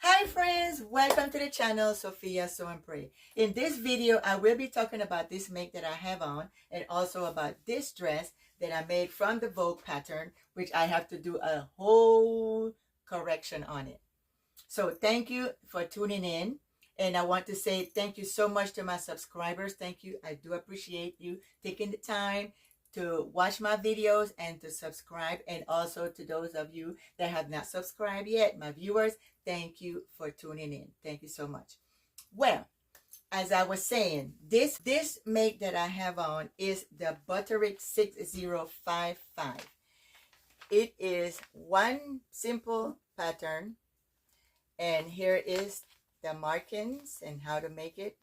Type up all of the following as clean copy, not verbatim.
Hi friends, welcome to the channel Sophia Sew and Pray. In this video, I will be talking about this make that I have on and also about this dress that I made from the Vogue pattern, which I have to do a whole correction on it. So thank you for tuning in. And I want to say thank you so much to my subscribers. Thank you. I do appreciate you taking the time to watch my videos and to subscribe. And also to those of you that have not subscribed yet, my viewers, thank you for tuning in. Thank you so much. Well, as I was saying, this make that I have on is the Butterick 6055. It is one simple pattern. And here is the markings and how to make it.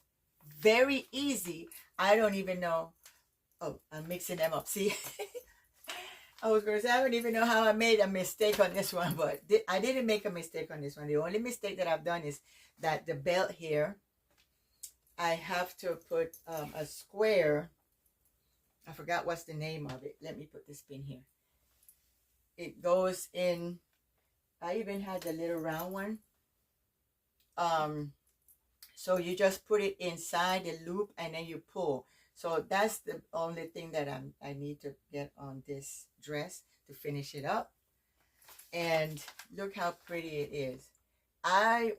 Very easy. I don't even know. Oh, I'm mixing them up. See? I was going to say, I don't even know how I made a mistake on this one, but I didn't make a mistake on this one. The only mistake that I've done is that the belt here, I have to put a square. I forgot what's the name of it. Let me put this pin here. It goes in. I even had the little round one. So you just put it inside the loop and then you pull. So that's the only thing that I need to get on this dress to finish it up. And look how pretty it is. I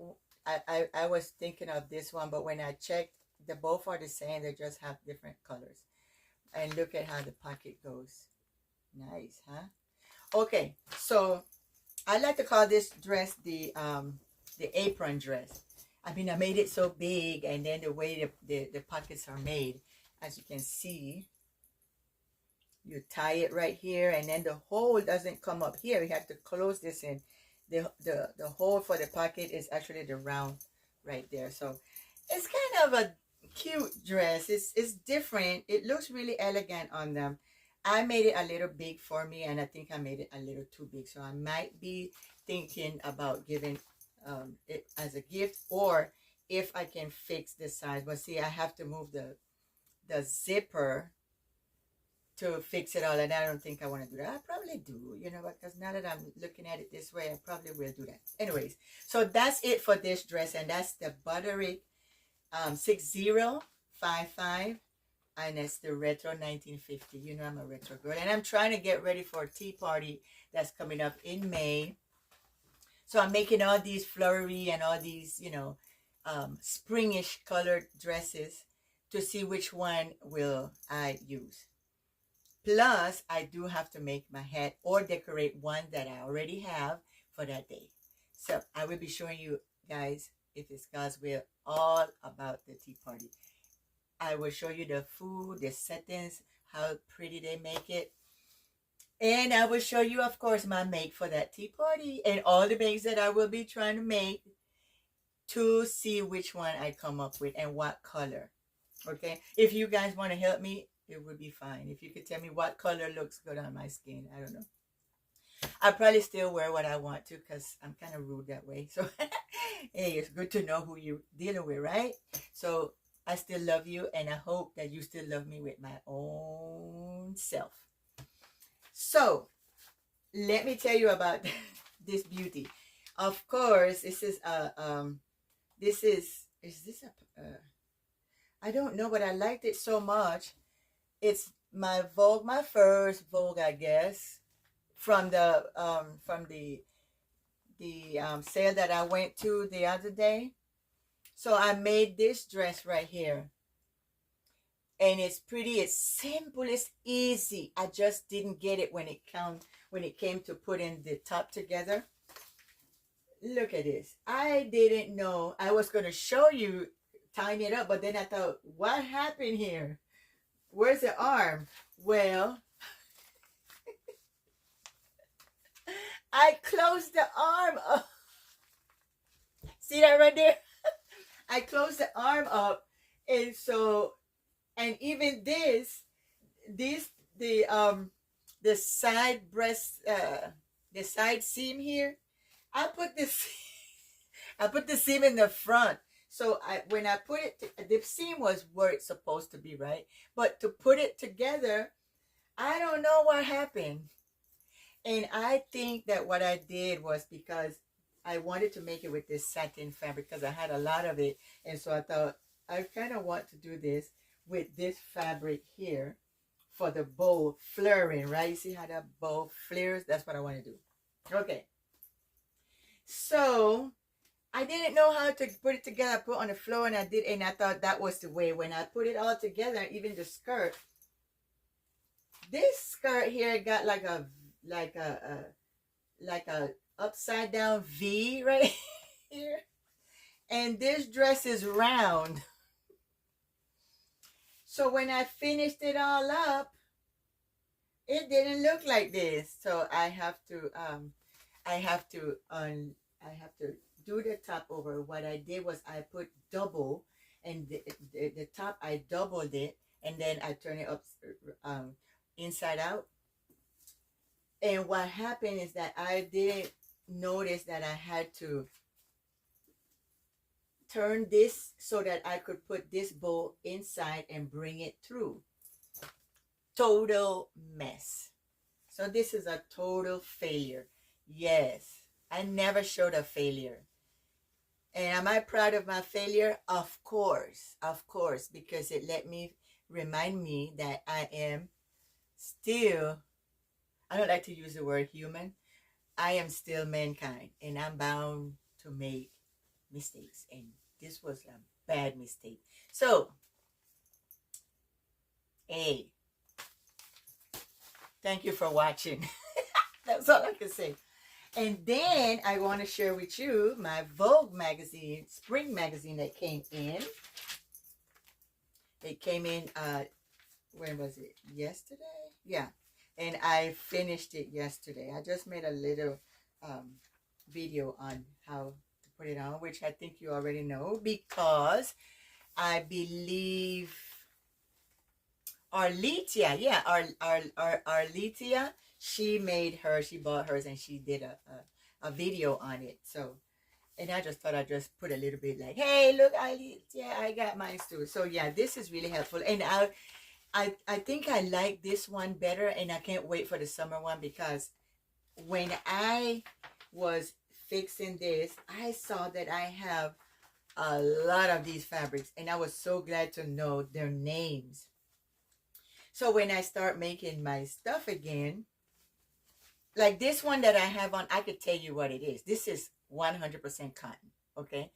was thinking of this one, but when I checked, the both are the same. They just have different colors. And look at how the pocket goes. Nice, huh? Okay, so I like to call this dress the apron dress. I mean, I made it so big, and then the way the pockets are made, as you can see, you tie it right here, and then the hole doesn't come up here. You have to close this in. The hole for the pocket is actually the round right there. So it's kind of a cute dress. It's different. It looks really elegant on them. I made it a little big for me, and I think I made it a little too big. So I might be thinking about giving it as a gift, or if I can fix the size. But see, I have to move the zipper to fix it all, and I don't think I want to do that. I probably do, you know, because now that I'm looking at it this way, I probably will do that. Anyways, so that's it for this dress, and that's the Butterick 6055, and it's the retro 1950. You know, I'm a retro girl, and I'm trying to get ready for a tea party that's coming up in May. So I'm making all these flowery and all these, you know, springish colored dresses to see which one will I use. Plus, I do have to make my hat or decorate one that I already have for that day. So I will be showing you guys, if it's God's will, all about the tea party. I will show you the food, the settings, how pretty they make it. And I will show you, of course, my make for that tea party and all the makes that I will be trying to make to see which one I come up with and what color. Okay? If you guys want to help me, it would be fine. If you could tell me what color looks good on my skin, I don't know. I probably still wear what I want to because I'm kind of rude that way. So, hey, it's good to know who you're dealing with, right? So, I still love you, and I hope that you still love me with my own self. So, let me tell you about this beauty. Of course, this is I don't know, but I liked it so much. It's my Vogue, my first Vogue, I guess, from the sale that I went to the other day. So I made this dress right here. And it's pretty, it's simple, it's easy. I just didn't get it when it came to putting the top together. Look at this. I didn't know. I was going to show you tying it up, but then I thought, what happened here? Where's the arm? Well, I closed the arm up. See that right there? I closed the arm up, and so, and even the side breast, the side seam here, I put this, I put the seam in the front. So when I put it, the seam was where it's supposed to be, right? But to put it together, I don't know what happened. And I think that what I did was because I wanted to make it with this satin fabric because I had a lot of it. And so I thought I kind of want to do this with this fabric here for the bow flaring, right? You see how that bow flares? That's what I want to do. Okay. So I didn't know how to put it together. I put it on the floor and I did, and I thought that was the way. When I put it all together, even the skirt, this skirt here got like a upside down V right here, and this dress is round. So when I finished it all up, it didn't look like this. So I have to do the top over. What I did was I put double, and the top I doubled it, and then I turn it up inside out. And what happened is that I didn't notice that I had to turn this so that I could put this bow inside and bring it through. Total mess. So this is a total failure. Yes, I never showed a failure. And am I proud of my failure? Of course, because it let me remind me that I am still, I don't like to use the word human. I am still mankind, and I'm bound to make mistakes. And this was a bad mistake. So, hey, thank you for watching. That's all I can say. And then I want to share with you my Vogue magazine, Spring magazine that came in. It came in, when was it? Yesterday? Yeah. And I finished it yesterday. I just made a little video on how to put it on, which I think you already know, because I believe Arletia, yeah, Arletia, she bought hers, and she did a video on it. So, and I just thought I'd just put a little bit like, hey, look, Arletia, I got mine too. So yeah, this is really helpful. And I think I like this one better, and I can't wait for the summer one, because when I was fixing this, I saw that I have a lot of these fabrics, and I was so glad to know their names. So when I start making my stuff again, like this one that I have on, I could tell you what it is. This is 100% cotton, okay?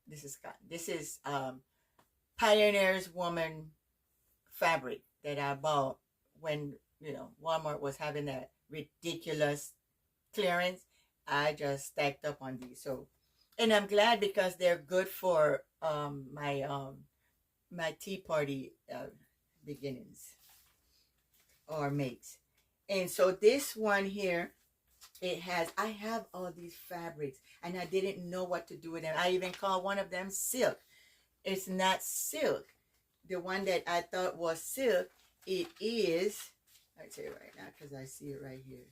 This is cotton. This is Pioneer's Woman fabric that I bought when, Walmart was having that ridiculous clearance. I just stacked up on these. So, and I'm glad, because they're good for my tea party beginnings or makes. And so this one here, I have all these fabrics, and I didn't know what to do with them. I even call one of them silk. It's not silk. The one that I thought was silk, it is, I'll tell you right now because I see it right here.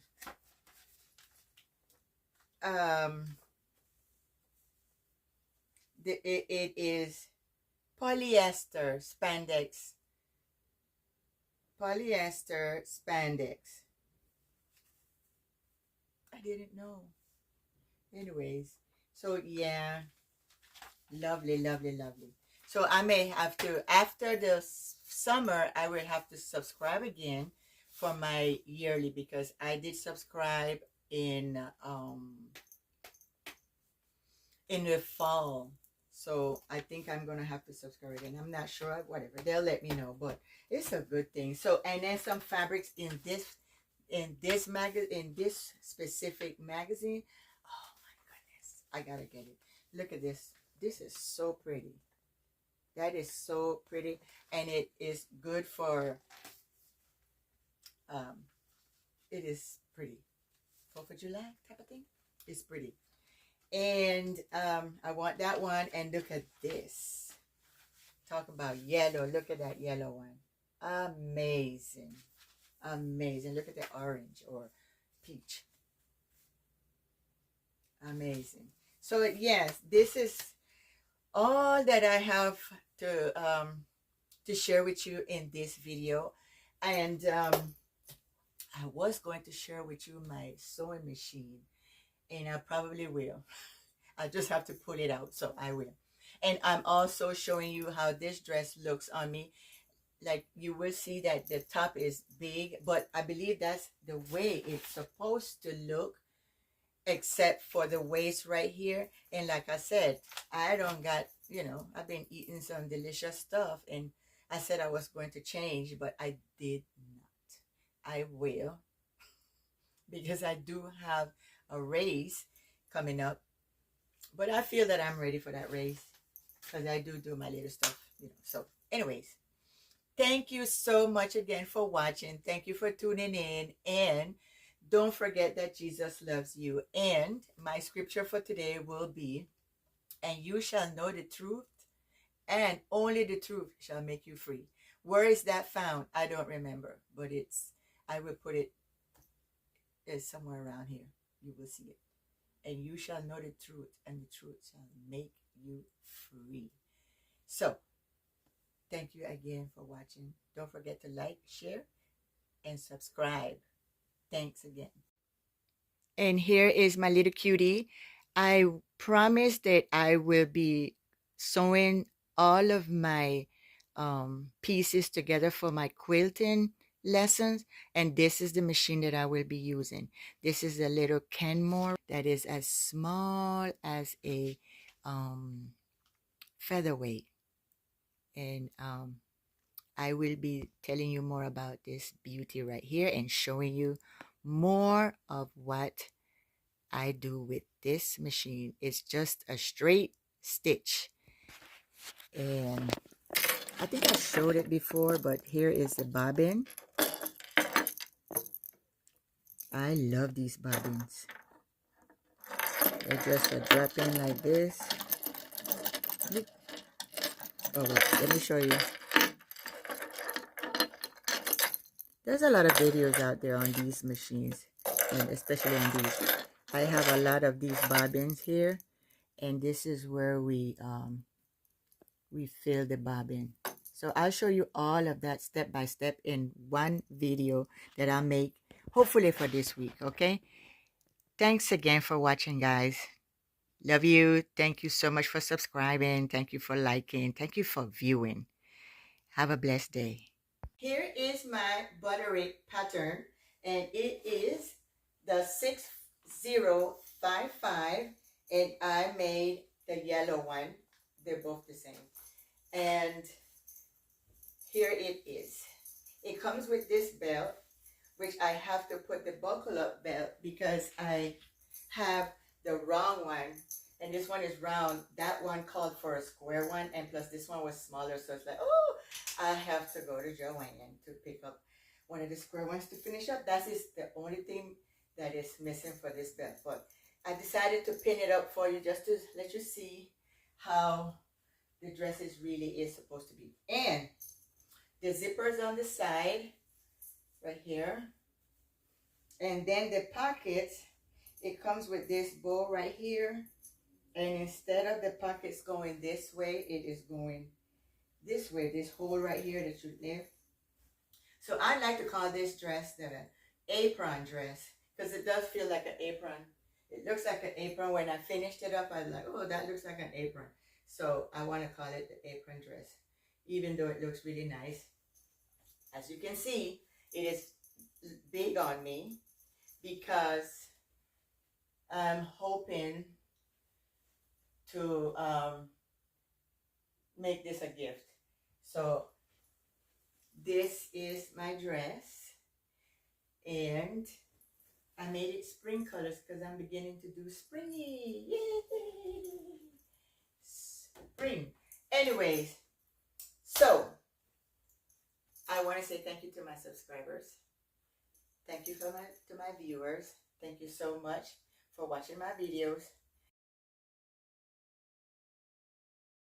It is polyester spandex. Polyester spandex. I didn't know. Anyways, so yeah, lovely, lovely, lovely. So I may have to, after the summer, I will have to subscribe again for my yearly, because I did subscribe in the fall. So I think I'm going to have to subscribe again. I'm not sure, whatever. They'll let me know, but it's a good thing. So, and then some fabrics in this specific magazine. Oh my goodness. I got to get it. Look at this. This is so pretty. That is so pretty, and it is good for, it is pretty. 4th of July type of thing. It's pretty. And I want that one. And look at this. Talk about yellow. Look at that yellow one. Amazing. Amazing. Look at the orange or peach. Amazing. So yes, this is all that I have to share with you in this video. And I was going to share with you my sewing machine, and I probably will. I just have to pull it out, so I will. And I'm also showing you how this dress looks on me. Like, you will see that the top is big, but I believe that's the way it's supposed to look, except for the waist right here. And like I said, I don't got, you know, I've been eating some delicious stuff, and I said I was going to change, but I did not. I will, because I do have a race coming up, but I feel that I'm ready for that race, because I do my little stuff, you know. So anyways, thank you so much again for watching. Thank you for tuning in, and don't forget that Jesus loves you. And my scripture for today will be, and you shall know the truth, and only the truth shall make you free. Where is that found? I don't remember, but I will put it somewhere around here. You will see it. And you shall know the truth, and the truth shall make you free. So, thank you again for watching. Don't forget to like, share, and subscribe. Thanks again. And here is my little cutie. I promise that I will be sewing all of my pieces together for my quilting lessons, and this is the machine that I will be using. This is a little Kenmore that is as small as a featherweight, and I will be telling you more about this beauty right here and showing you more of what I do with this machine. It's just a straight stitch, and I think I showed it before, but here is the bobbin. I love these bobbins. They just drop in like this. Oh wait, let me show you. There's a lot of videos out there on these machines, and especially on these. I have a lot of these bobbins here, and this is where we fill the bobbin. So I'll show you all of that step by step in one video that I'll make, hopefully for this week, okay? Thanks again for watching, guys. Love you. Thank you so much for subscribing. Thank you for liking. Thank you for viewing. Have a blessed day. Here is my Butterick pattern, and it is the 6055, and I made the yellow one. They're both the same. And here it is. It comes with this belt, which I have to put the buckle up belt because I have the round one, and this one is round. That one called for a square one, and plus this one was smaller, so it's like, oh, I have to go to Joanne to pick up one of the square ones to finish up. That is the only thing that is missing for this belt, but I decided to pin it up for you just to let you see how the dress really is supposed to be. And the zippers on the side right here, and then the pockets, it comes with this bow right here, and instead of the pockets going this way, it is going this way, this hole right here that you lift. So I like to call this dress the apron dress, because it does feel like an apron. It looks like an apron. When I finished it up, I was like, oh, that looks like an apron. So I want to call it the apron dress, even though it looks really nice. As you can see, it is big on me because I'm hoping to make this a gift. So this is my dress, and I made it spring colors because I'm beginning to do springy. Yay! Spring. Anyways, so I want to say thank you to my subscribers. Thank you to my viewers. Thank you so much for watching my videos.